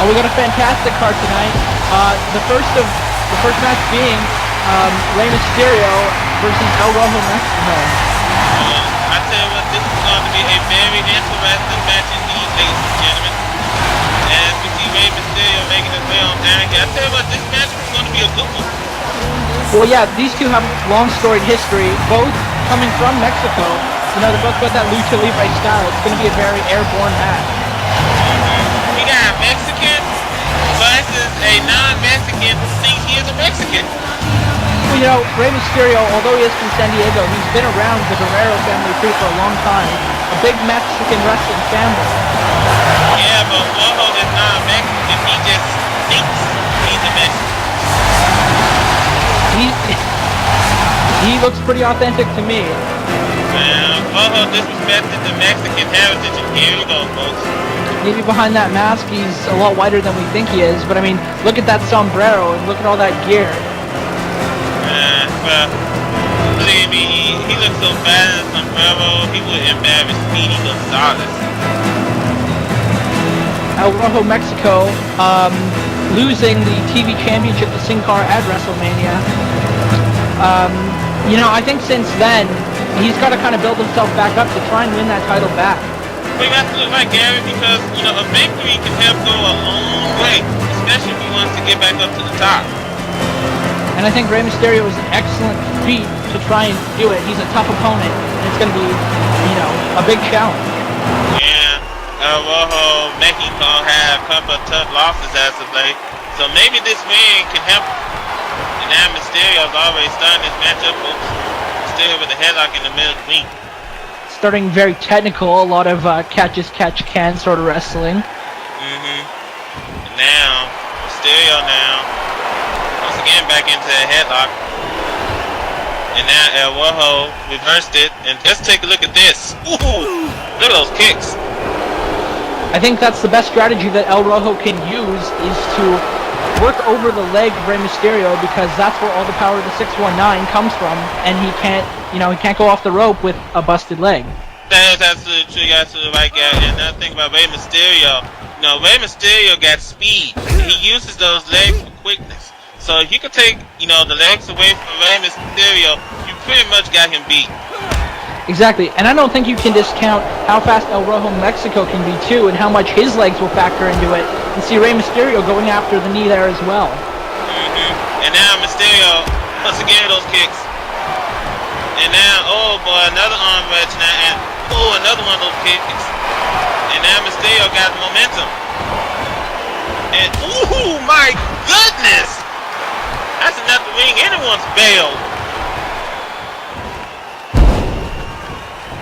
we got a fantastic card tonight. The first match being Rey Mysterio versus El Rojo Mexico. I tell you what, this is going to be a very interesting match indeed, ladies and gentlemen. As we see Rey Mysterio making his way on down here, I tell you what, this match is going to be a good one. Well, yeah, these two have long storied history, both coming from Mexico. You know, they're both got that lucha libre style. It's going to be a very airborne match. We got Mexican versus a non-Mexican who thinks he is a Mexican. Well, you know, Rey Mysterio, although he is from San Diego, he's been around the Guerrero family tree for a long time. A big Mexican wrestling family. Yeah, but Rojo is not a Mexican. He just thinks he's a Mexican. He looks pretty authentic to me. Well, Rojo disrespected the Mexican heritage, and here we go, folks. Maybe behind that mask, he's a lot whiter than we think he is. But I mean, look at that sombrero and look at all that gear. Well, believe me, he looks so bad in a sombrero, he would embarrass Speedy Gonzalez. El Rojo Mexico losing the TV championship to Sin Cara at WrestleMania. You know, I think since then, he's got to kind of build himself back up to try and win that title back. Well, you have to look like Gary, because, you know, a victory can help go a long way, especially if he wants to get back up to the top. And I think Rey Mysterio is an excellent feat to try and do it. He's a tough opponent, and it's going to be, you know, a big challenge. Yeah, El Rojo Mexico had a couple of tough losses as of late, so maybe this win can help. And now Mysterio's already starting this matchup, folks. Mysterio with a headlock in the middle of the ring. Starting very technical, a lot of catch as catch can sort of wrestling. And now, Mysterio once again back into a headlock. And now El Rojo reversed it, and just take a look at this. Ooh, look at those kicks. I think that's the best strategy that El Rojo can use, is to work over the leg of Rey Mysterio, because that's where all the power of the 619 comes from, and he can't go off the rope with a busted leg. That is absolutely true. You're absolutely right, guy. And another thing about Rey Mysterio, you know, Rey Mysterio got speed. He uses those legs for quickness. So if you can take, you know, the legs away from Rey Mysterio, you pretty much got him beat. Exactly, and I don't think you can discount how fast El Rojo Mexico can be too, and how much his legs will factor into it. And see Rey Mysterio going after the knee there as well. And now Mysterio, once again, those kicks. And now, oh boy, another arm wrench now, and another one of those kicks. And now Mysterio got the momentum. And ooh, my goodness! That's enough to ring anyone's bell.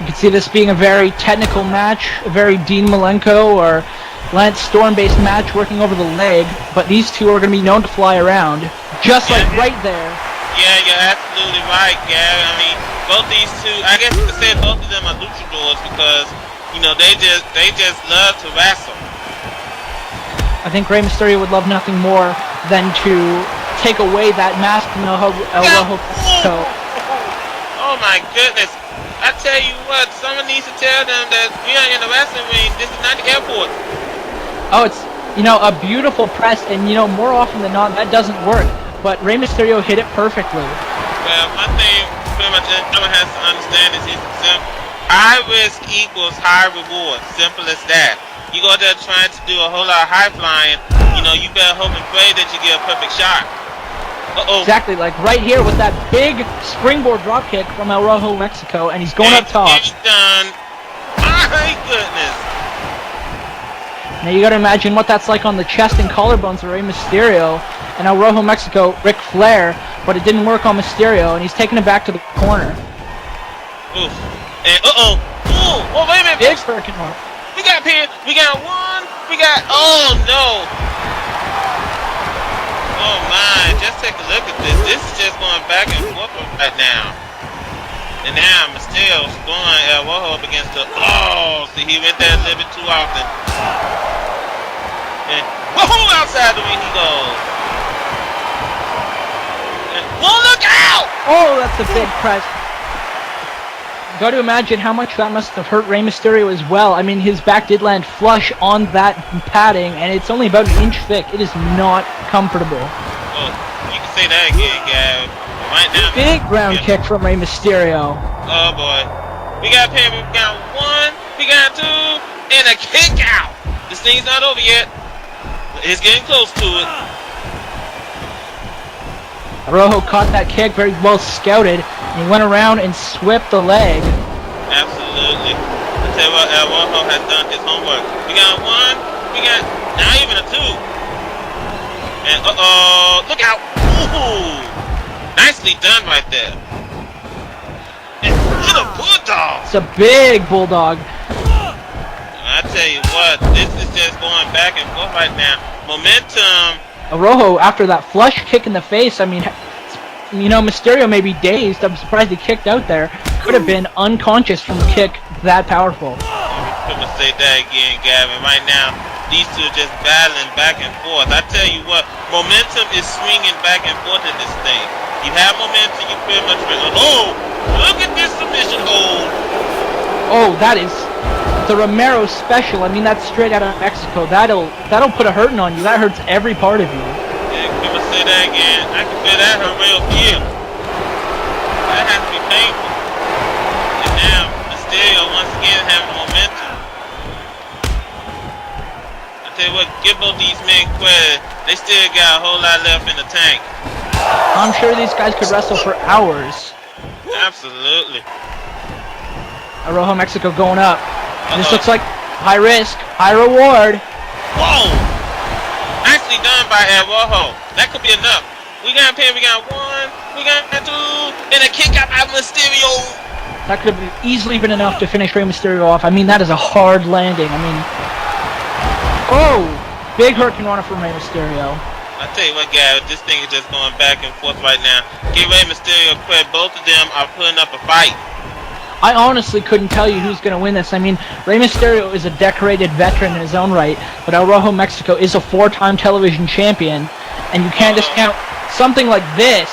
You can see this being a very technical match, a very Dean Malenko or Lance Storm-based match working over the leg, but these two are going to be known to fly around, just like right there. Yeah, you're absolutely right, Gary. I mean, both these two, I guess you could say both of them are luchadors, because, you know, they just love to wrestle. I think Rey Mysterio would love nothing more than to take away that mask from El Rojo Mexico. Oh my goodness. I tell you what, someone needs to tell them that we are in the wrestling ring. This is not the airport. Oh, it's, you know, a beautiful press, and, you know, more often than not, that doesn't work. But Rey Mysterio hit it perfectly. Well, one thing pretty much everyone has to understand is simple. High risk equals high reward. Simple as that. You go there trying to do a whole lot of high flying, you know, you better hope and pray that you get a perfect shot. Exactly, like right here with that big springboard dropkick from El Rojo Mexico, and he's going up top. It's done. My goodness. Now you gotta imagine what that's like on the chest and collarbones of Rey Mysterio, and El Rojo Mexico, Ric Flair, but it didn't work on Mysterio, and he's taking it back to the corner. Oof. And oh, wait a minute. Big Hurricane. We got one, oh no. Oh my, just take a look at this. This is just going back and forth right now. And now Mysterio's going El Rojo up against the, see, he went there a little bit too often. And whoa, outside the ring he goes. And, look out! Oh, that's a big press. got to imagine how much that must have hurt Rey Mysterio as well. I mean, his back did land flush on that padding, and it's only about an inch thick. It is not comfortable. Oh, you can say that again, Gab. Right now, big ground kick from Rey Mysterio. Oh boy, we got him. We got 1, we got 2, and a kick out. This thing's not over yet. It's getting close to it. Rojo caught that kick, very well scouted, and he went around and swept the leg. Absolutely. I tell you what, Rojo has done his homework. We got 1, we got not even a 2. And look out! Ooh, nicely done right there. And look a bulldog. It's a big bulldog. I tell you what, this is just going back and forth right now. Momentum. Rojo, after that flush kick in the face, I mean, you know, Mysterio may be dazed. I'm surprised he kicked out there. Could have been unconscious from a kick that powerful. I'm gonna say that again, Gavin. Right now, these two are just battling back and forth. I tell you what, momentum is swinging back and forth in this thing. You have momentum, you pretty much feel. Oh, look at this submission hold. Oh, that is the Romero special. I mean, that's straight out of Mexico. That'll put a hurting on you. That hurts every part of you. Yeah, I'm gonna say that again. I can feel that hurt real feel. That has to be painful. And now, Mysterio once again having momentum. I tell you what, give both these men credit. They still got a whole lot left in the tank. I'm sure these guys could wrestle for hours. Absolutely. Rojo Mexico going up. This looks like high risk, high reward. Whoa! Nicely done by Rojo. That could be enough. We got him. We got 1, we got 2, and a kick out by Mysterio. That could have easily been enough to finish Rey Mysterio off. I mean, that is a hard landing. I mean, oh, big Hurricane Rana from Rey Mysterio. I tell you what, guys, this thing is just going back and forth right now. Give Rey Mysterio credit. Both of them are putting up a fight. I honestly couldn't tell you who's going to win this. I mean, Rey Mysterio is a decorated veteran in his own right, but El Rojo Mexico is a 4-time television champion, and you can't discount something like this.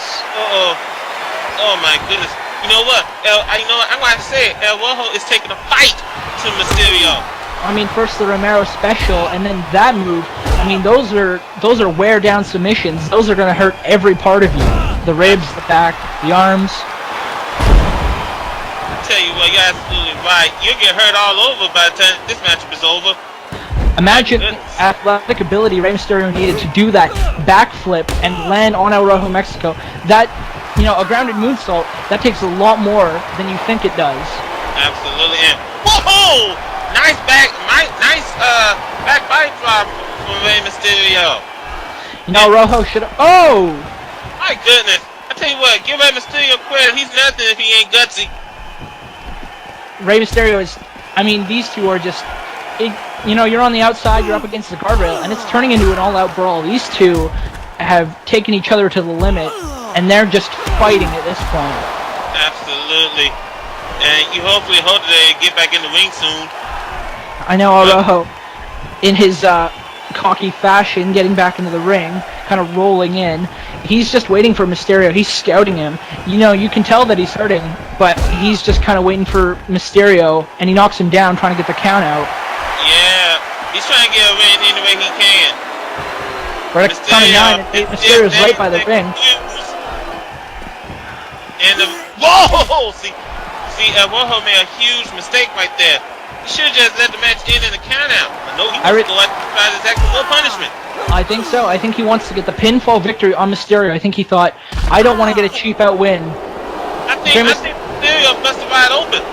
Oh my goodness. You know what? I'm going to say it. El Rojo is taking a fight to Mysterio. I mean, first the Romero special, and then that move. I mean, those are wear-down submissions. Those are going to hurt every part of you. The ribs, the back, the arms. Tell you what, you're absolutely right. You'll get hurt all over by the time this matchup is over. Imagine the athletic ability Rey Mysterio needed to do that backflip and land on El Rojo Mexico. That, you know, a grounded moonsault, that takes a lot more than you think it does. Absolutely. And whoa! Nice back body drop from Rey Mysterio. You know, Rojo should have. Oh! My goodness. I tell you what, give Rey Mysterio credit. He's nothing if he ain't gutsy. Rey Mysterio is, I mean, these two are just, you know, you're on the outside, you're up against the guardrail, and it's turning into an all-out brawl. These two have taken each other to the limit, and they're just fighting at this point. Absolutely. And you hopefully hope they get back in the ring soon. I know Rojo, in his cocky fashion, getting back into the ring, kind of rolling in. He's just waiting for Mysterio. He's scouting him. You know, you can tell that he's hurting, but he's just kind of waiting for Mysterio, and he knocks him down, trying to get the count out. Yeah, he's trying to get a win any way he can. Right at count of 9, and Mysterio's right by the ring. And whoa! See, Rojo made a huge mistake right there. He should have just let the match end in the count out. I know he wants to go out and try to exact more punishment. I think so. I think he wants to get the pinfall victory on Mysterio. I think he thought, I don't want to get a cheap out win. I think Mysterio busted wide open.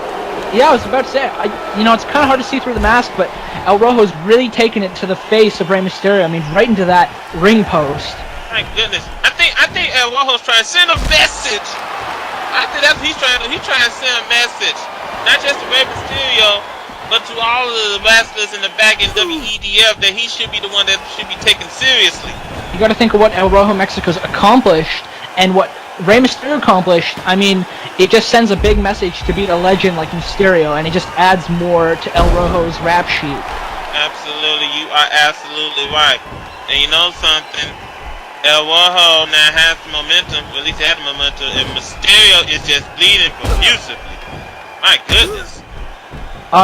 Yeah, I was about to say, you know, it's kind of hard to see through the mask, but El Rojo's really taken it to the face of Rey Mysterio. I mean, right into that ring post. My goodness. I think El Rojo's trying to send a message. I think that's what he's trying to do. He's trying to send a message. Not just to Rey Mysterio, but to all of the wrestlers in the back in WEDF that he should be the one that should be taken seriously. You got to think of what El Rojo Mexico's accomplished and what Rey Mysterio accomplished. I mean, it just sends a big message to beat a legend like Mysterio, and it just adds more to El Rojo's rap sheet. Absolutely, you are absolutely right. And you know something? El Rojo now has the momentum, or at least had the momentum, and Mysterio is just bleeding profusively. My goodness.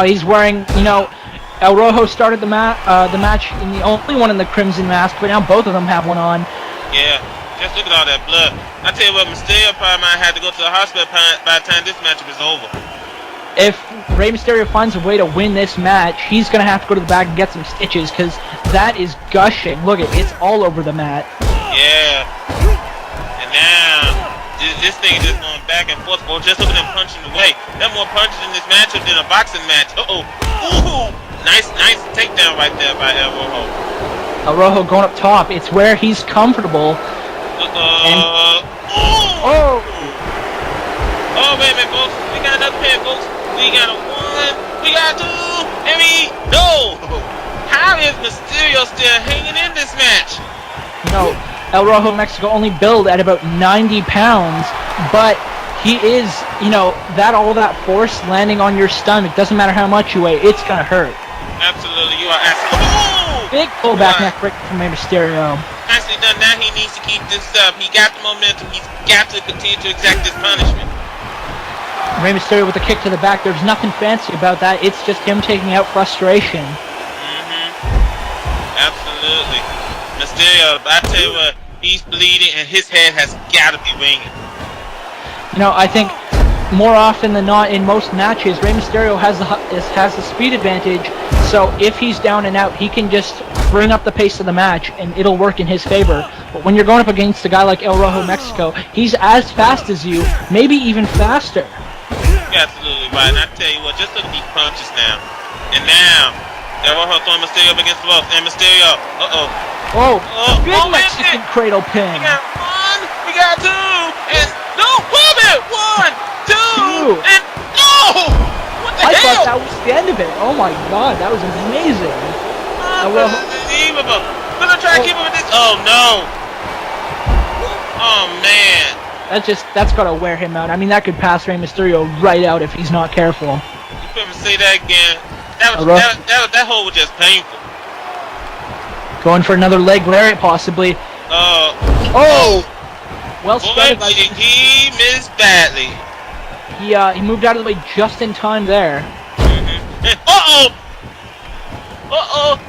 He's wearing, you know, El Rojo started the match in the only one in the crimson mask, but now both of them have one on. Yeah, just look at all that blood. I tell you what, Mysterio probably might have to go to the hospital by the time this matchup is over. If Rey Mysterio finds a way to win this match, he's going to have to go to the back and get some stitches, because that is gushing. Look, it's all over the mat. Yeah. And now, this thing is just going back and forth. Bro, just look at them punching away. There are more punches in this matchup than a boxing match. Uh-oh. Ooh. Nice takedown right there by El Rojo. El Rojo going up top. It's where he's comfortable. Oh, wait a minute, folks. We got another pin, folks. We got a 1, we got a 2, and we go! How is Mysterio still hanging in this match? No, El Rojo Mexico only billed at about 90 pounds, but he is, you know, all that force landing on your stomach, doesn't matter how much you weigh, it's gonna hurt. Absolutely, you are absolutely. Oh! Big pullback neck break from Rey Mysterio. Nicely done. Now he needs to keep this up. He got the momentum. He's got to continue to exact this punishment. Rey Mysterio with a kick to the back. There's nothing fancy about that. It's just him taking out frustration. Absolutely. Mysterio, I tell you what, he's bleeding and his head has got to be ringing. You know, I think more often than not in most matches, Rey Mysterio has the speed advantage. So if he's down and out, he can just bring up the pace of the match and it'll work in his favor. But when you're going up against a guy like El Rojo Mexico, he's as fast as you, maybe even faster. You're absolutely right. And I tell you what, just look at these punches now. And now, El Rojo throwing Mysterio up against the ropes. And Mysterio, Big Mexican cradle pin. We got 1, we got 2, and no, hold it! 1, 2, and no! What the hell? I thought that was the end of it. Oh my god, that was amazing. Unbelievable. Gonna try to keep him with this. Oh no. Oh man. That's gotta wear him out. I mean, that could pass Rey Mysterio right out if he's not careful. You couldn't say that again. That hold was just painful. Going for another leg lariat, possibly. Well started by... He missed badly. He moved out of the way just in time there.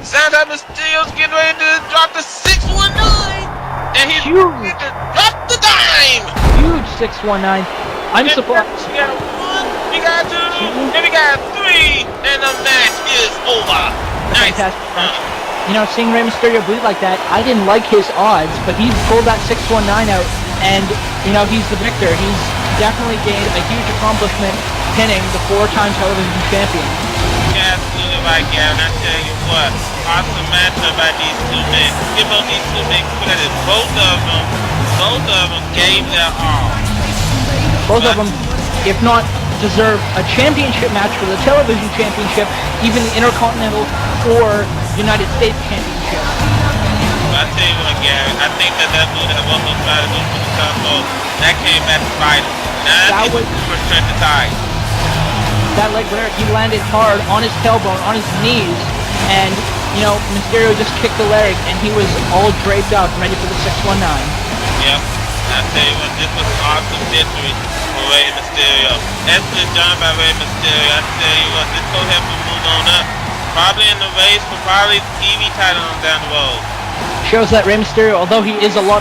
Sounds like Mysterio's getting ready to drop the 619. And he's ready to drop the dime. Huge 619. I'm surprised. We got 1, we got 2, and we got 3, and the match is over. Nice. Fantastic match. You know, seeing Rey Mysterio bleed like that, I didn't like his odds, but he pulled that 619 out, and, you know, he's the victor. He's definitely gained a huge accomplishment pinning the 4-time television champion. Yeah, absolutely right, Gavin. I tell you what, awesome matchup by these two men. Give both these two men credit. Both of them gave their all. Both of them, if not deserve a championship match for the television championship, even the Intercontinental or United States championship. I tell you what, Gary, I think that move that Rojo tried to do for the combo, that came back to bite him. Now that was for Trent to tie. That leg there, he landed hard on his tailbone, on his knees, and, you know, Mysterio just kicked the leg, and he was all draped up, ready for the 619. Yep. I tell you what, this was an awesome victory for Rey Mysterio. Excellent job by Rey Mysterio. I tell you what, this will help him move on up. Probably in the race for probably TV title down the road. Shows that Rey Mysterio, although he is a lot